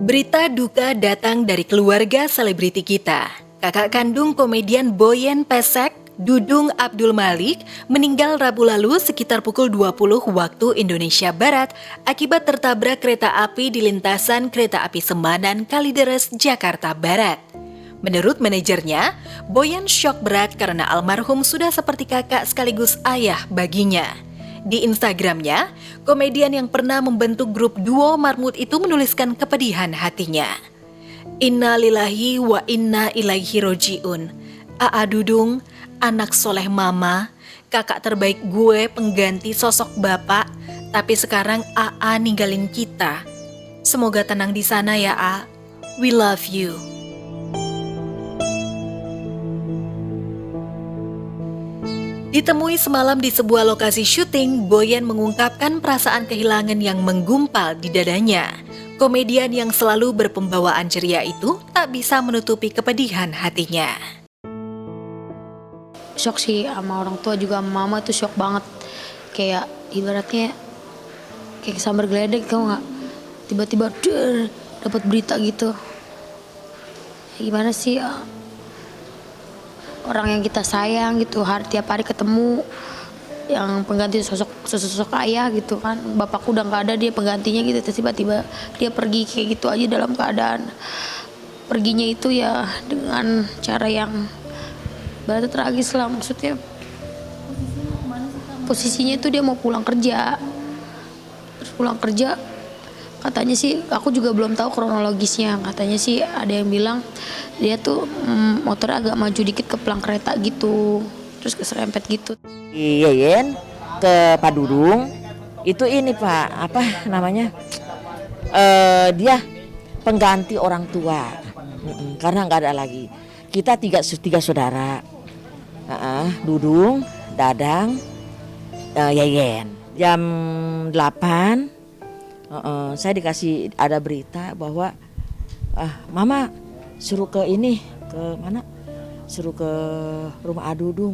Berita duka datang dari keluarga selebriti kita. Kakak kandung komedian Boyen Pesek, Dudung Abdul Malik, meninggal Rabu lalu sekitar pukul 20 waktu Indonesia Barat akibat tertabrak kereta api di lintasan kereta api Semanan Kalideres, Jakarta Barat. Menurut manajernya, Boyen syok berat karena almarhum sudah seperti kakak sekaligus ayah baginya. Di Instagramnya, komedian yang pernah membentuk grup duo Marmut itu menuliskan kepedihan hatinya. Inna lillahi wa inna ilaihi roji'un. Aa Dudung, anak soleh mama, kakak terbaik gue pengganti sosok bapak, tapi sekarang Aa ninggalin kita. Semoga tenang di sana ya A. We love you. Ditemui semalam di sebuah lokasi syuting, Boyen mengungkapkan perasaan kehilangan yang menggumpal di dadanya. Komedian yang selalu berpembawaan ceria itu tak bisa menutupi kepedihan hatinya. Shock sih sama orang tua juga, mama tuh shock banget. Kayak ibaratnya kayak sambar geledek, kamu nggak? Tiba-tiba dapat berita gitu. Gimana sih? Orang yang kita sayang gitu, tiap hari ketemu, yang pengganti sosok ayah gitu kan. Bapakku udah nggak ada, dia penggantinya gitu. Tiba-tiba dia pergi kayak gitu aja dalam keadaan perginya itu ya dengan cara yang berarti tragis lah. Maksudnya posisinya itu dia mau pulang kerja, terus pulang kerja katanya sih, aku juga belum tahu kronologisnya, katanya sih ada yang bilang dia tuh motornya agak maju dikit ke pelang kereta gitu, terus keserempet gitu. Yeyen ke Pak Dudung itu ini Pak, apa namanya, dia pengganti orang tua, karena nggak ada lagi. Kita tiga saudara, Dudung, Dadang, Yeyen. Jam 8 saya dikasih ada berita bahwa Mama suruh ke ini, ke mana? Suruh ke rumah Adudung,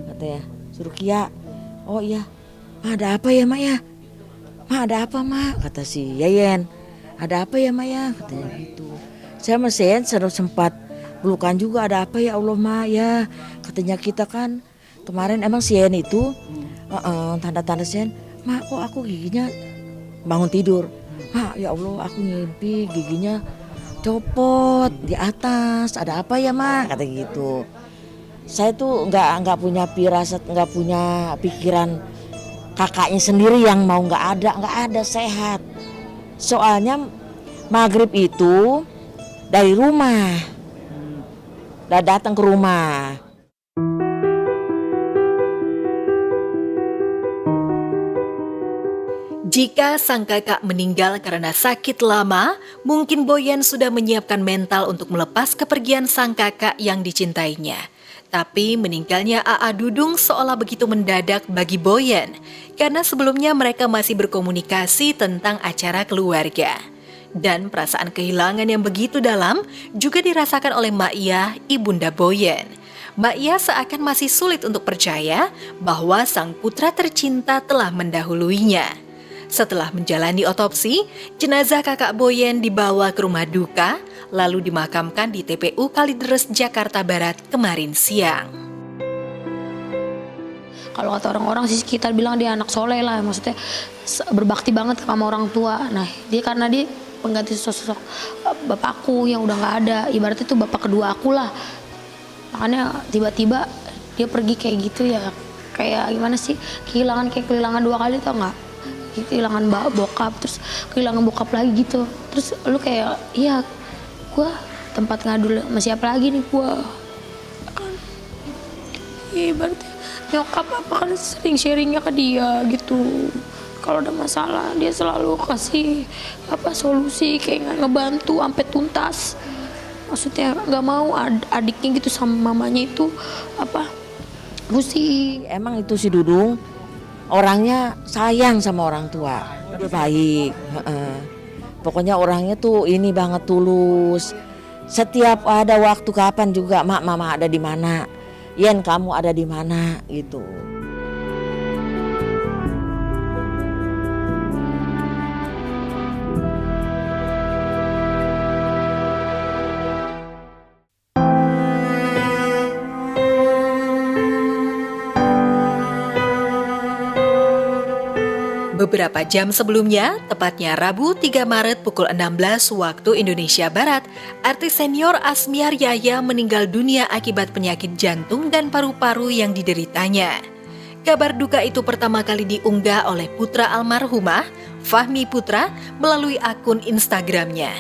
katanya. Suruh Kia. Oh iya. Ma, ada apa ya, Mak ya? Ma, ada apa, Mak? Kata si Yeyen. Ada apa ya, Mak ya? Katanya gitu. Saya mesin sempat pelukan juga, ada apa ya Allah, Mak ya? Katanya kita kan kemarin emang si Yeyen itu tanda-tanda sen, Mak kok aku giginya bangun tidur, Mak ya Allah aku ngimpi giginya copot di atas, ada apa ya Mak, kata gitu. Saya tuh nggak punya firasat, nggak punya pikiran kakaknya sendiri yang mau nggak ada sehat. Soalnya maghrib itu dari rumah, udah datang ke rumah. Jika sang kakak meninggal karena sakit lama, mungkin Boyen sudah menyiapkan mental untuk melepas kepergian sang kakak yang dicintainya. Tapi meninggalnya Aa Dudung seolah begitu mendadak bagi Boyen, karena sebelumnya mereka masih berkomunikasi tentang acara keluarga. Dan perasaan kehilangan yang begitu dalam juga dirasakan oleh Mak Iyah, ibunda Boyen. Mak Iyah seakan masih sulit untuk percaya bahwa sang putra tercinta telah mendahuluinya. Setelah menjalani otopsi, jenazah kakak Boyen dibawa ke rumah duka, lalu dimakamkan di TPU Kalideres, Jakarta Barat kemarin siang. Kalau kata orang-orang sih sekitar bilang dia anak soleh lah, maksudnya berbakti banget sama orang tua. Nah dia karena dia pengganti sosok bapakku yang udah nggak ada, ibaratnya itu bapak kedua aku lah. Makanya tiba-tiba dia pergi kayak gitu ya, kayak gimana sih, kehilangan dua kali, tau nggak? Kehilangan bokap, terus kehilangan bokap lagi gitu. Terus lu kayak, iya gue tempat ngadu sama siapa lagi nih gue kan. Ibaratnya nyokap apa kan sering sharingnya ke dia gitu. Kalau ada masalah dia selalu kasih solusi, kayak ngebantu sampai tuntas. Maksudnya nggak mau adiknya gitu sama mamanya itu pusing. Emang itu si Dudung orangnya sayang sama orang tua, dia baik. Pokoknya orangnya tuh ini banget tulus. Setiap ada waktu kapan juga, Mak, Mama ada di mana, Yen kamu ada di mana gitu. Beberapa jam sebelumnya, tepatnya Rabu 3 Maret pukul 16 waktu Indonesia Barat, artis senior Asmiar Yahya meninggal dunia akibat penyakit jantung dan paru-paru yang dideritanya. Kabar duka itu pertama kali diunggah oleh putra almarhumah, Fahmi Putra, melalui akun Instagramnya.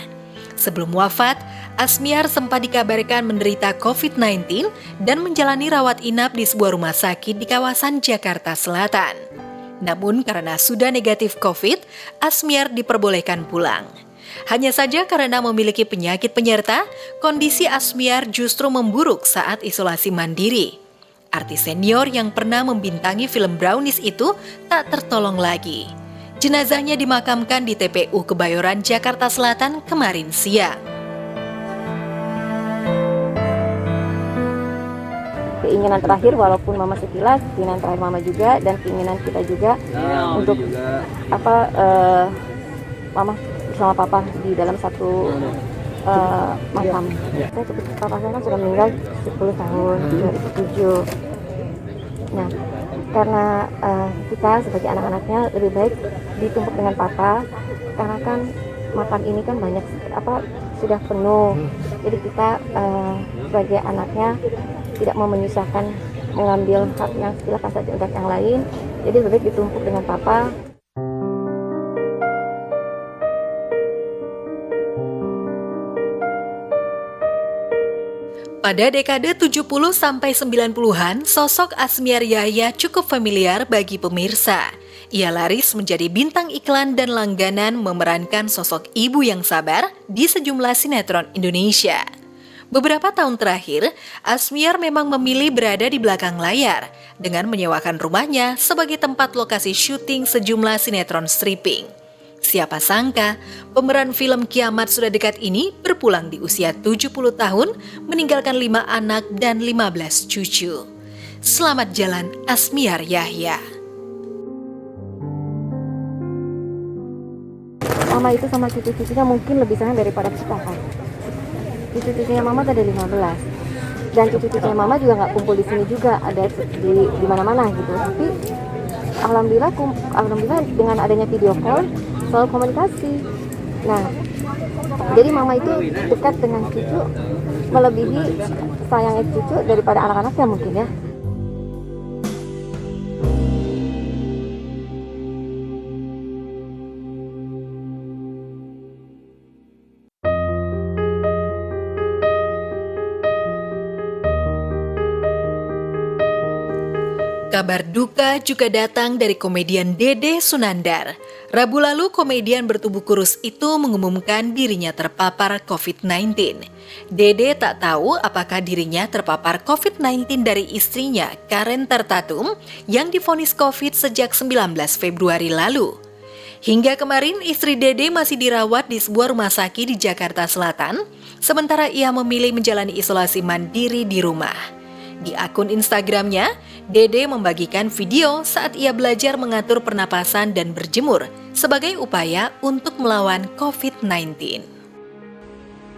Sebelum wafat, Asmiar sempat dikabarkan menderita COVID-19 dan menjalani rawat inap di sebuah rumah sakit di kawasan Jakarta Selatan. Namun karena sudah negatif COVID, Asmiar diperbolehkan pulang. Hanya saja karena memiliki penyakit penyerta, kondisi Asmiar justru memburuk saat isolasi mandiri. Artis senior yang pernah membintangi film Brownies itu tak tertolong lagi. Jenazahnya dimakamkan di TPU Kebayoran, Jakarta Selatan kemarin siang. Keinginan terakhir, walaupun mama sekilas, keinginan terakhir mama juga dan keinginan kita juga untuk mama bersama papa di dalam satu makam. Saya papa saya kan sudah meninggal 10 tahun 2007. Nah, karena kita sebagai anak-anaknya lebih baik ditumpuk dengan papa, karena kan makam ini kan banyak sudah penuh. Jadi kita sebagai anaknya tidak mau menyusahkan mengambil hak yang silakan saja untuk yang lain. Jadi lebih baik ditumpuk dengan papa. Pada dekade 70 sampai 90-an, sosok Asmiar Yahya cukup familiar bagi pemirsa. Ia laris menjadi bintang iklan dan langganan memerankan sosok ibu yang sabar di sejumlah sinetron Indonesia. Beberapa tahun terakhir, Asmiar memang memilih berada di belakang layar dengan menyewakan rumahnya sebagai tempat lokasi syuting sejumlah sinetron stripping. Siapa sangka, pemeran film Kiamat Sudah Dekat ini berpulang di usia 70 tahun, meninggalkan 5 anak dan 15 cucu. Selamat jalan Asmiar Yahya. Mama itu sama cucu-cucunya mungkin lebih sayang daripada kita kan. Cucu-cucunya mama ada 15 dan cucu-cucunya mama juga nggak kumpul di sini juga, ada di mana-mana gitu. Tapi alhamdulillah dengan adanya video call selalu komunikasi. Nah, jadi mama itu dekat dengan cucu melebihi sayangnya cucu daripada anak-anaknya mungkin ya. Kabar duka juga datang dari komedian Dede Sunandar. Rabu lalu komedian bertubuh kurus itu mengumumkan dirinya terpapar COVID-19. Dede tak tahu apakah dirinya terpapar COVID-19 dari istrinya Karen Tertatum yang divonis COVID sejak 19 Februari lalu. Hingga kemarin istri Dede masih dirawat di sebuah rumah sakit di Jakarta Selatan, sementara ia memilih menjalani isolasi mandiri di rumah. Di akun Instagramnya, Dede membagikan video saat ia belajar mengatur pernapasan dan berjemur sebagai upaya untuk melawan COVID-19.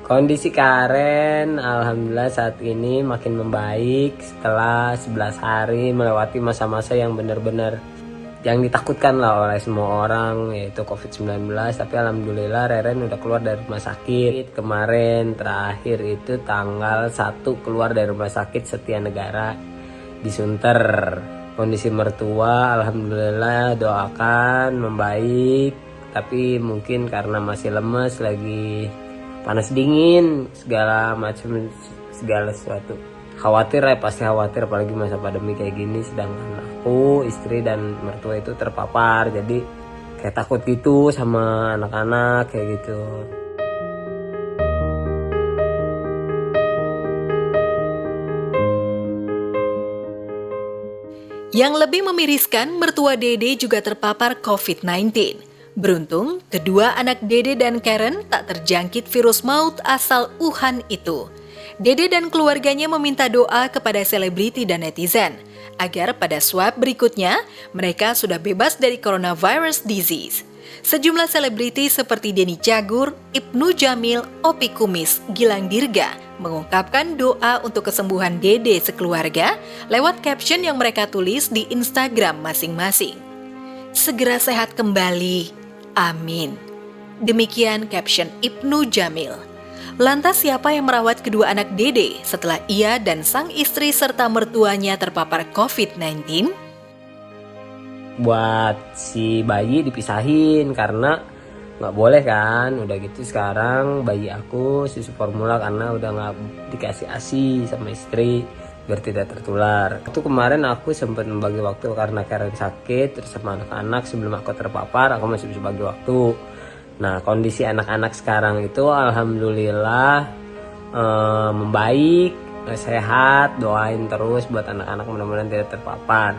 Kondisi Karen alhamdulillah saat ini makin membaik setelah 11 hari melewati masa-masa yang benar-benar yang ditakutkan lah oleh semua orang, yaitu COVID-19. Tapi alhamdulillah Reren udah keluar dari rumah sakit. Kemarin terakhir itu tanggal 1 keluar dari rumah sakit Setia Negara di Sunter. Kondisi mertua alhamdulillah doakan membaik, tapi mungkin karena masih lemes, lagi panas dingin, segala sesuatu. Khawatir ya, pasti khawatir apalagi masa pandemi kayak gini, sedangkan aku, istri dan mertua itu terpapar, jadi kayak takut gitu sama anak-anak kayak gitu. Yang lebih memiriskan, mertua Dede juga terpapar COVID-19. Beruntung, kedua anak Dede dan Karen tak terjangkit virus maut asal Wuhan itu. Dede dan keluarganya meminta doa kepada selebriti dan netizen agar pada swab berikutnya mereka sudah bebas dari coronavirus disease. Sejumlah selebriti seperti Denny Cagur, Ibnu Jamil, Opi Kumis, Gilang Dirga mengungkapkan doa untuk kesembuhan Dede sekeluarga lewat caption yang mereka tulis di Instagram masing-masing. segera sehat kembali. Amin. Demikian caption Ibnu Jamil. Lantas siapa yang merawat kedua anak Dede setelah ia dan sang istri serta mertuanya terpapar COVID-19? Buat si bayi dipisahin karena nggak boleh kan. Udah gitu sekarang bayi aku susu formula karena udah nggak dikasih ASI sama istri biar tidak tertular. Itu kemarin aku sempat membagi waktu karena Karen sakit terus sama anak-anak. Sebelum aku terpapar aku masih bisa bagi waktu. Nah, kondisi anak-anak sekarang itu alhamdulillah membaik, sehat. Doain terus buat anak-anak mudah-mudahan tidak terpapar.